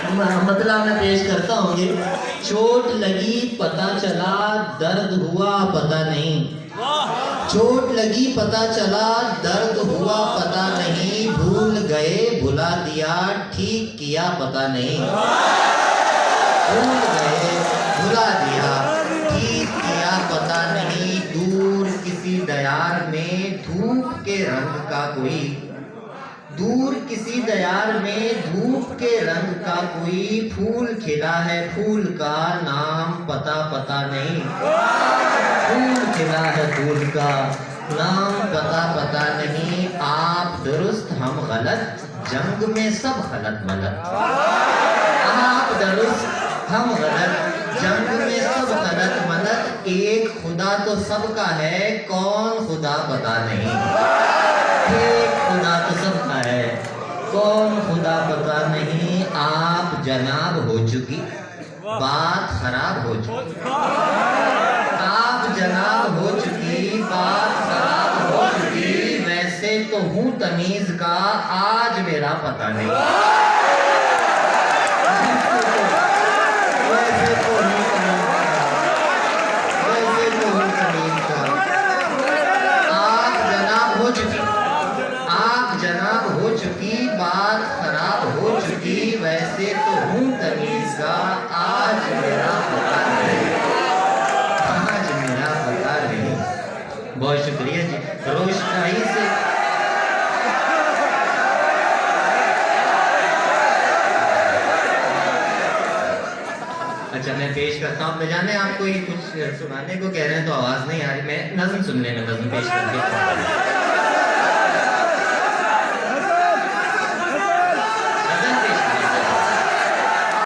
मतलब मैं पेश करता हूँ ये। चोट लगी पता चला, दर्द हुआ पता नहीं। चोट लगी पता चला, दर्द हुआ पता नहीं। भूल गए भुला दिया, ठीक किया पता नहीं। भूल गए भुला दिया, ठीक किया पता नहीं। दूर किसी दयार में धूप के रंग का कोई, दूर किसी दयार में धूप के रंग का कोई फूल खिला है। फूल का नाम पता पता नहीं। फूल खिला है, फूल का नाम पता पता नहीं। आप दुरुस्त हम गलत, जंग में सब गलत मलत। आप दुरुस्त हम गलत, जंग में सब गलत मलत। एक खुदा तो सबका है, कौन खुदा पता नहीं। एक खुदा तो सबका है, कौन खुदा पता नहीं। आप जनाब हो चुकी, बात खराब हो चुकी। आप जनाब हो चुकी, बात खराब हो चुकी। वैसे तो हूँ तमीज का, आज मेरा पता नहीं। वैसे तो हूँ तमीज का, वैसे तो हूँ तमीज का। आप जनाब हो चुकी, आप जनाब हो चुकी, बात खराब हो चुकी। वैसे तो हूँ तमीज का, आज मेरा पता नहीं। आज मेरा पता नहीं। बहुत शुक्रिया जी। रोशनाई से अच्छा मैं पेश करता हूँ। मैं जाने आप कोई कुछ सुनाने को कह रहे हैं तो आवाज नहीं आ रही। मैं नज़्म सुनने में नज़्म पेश करके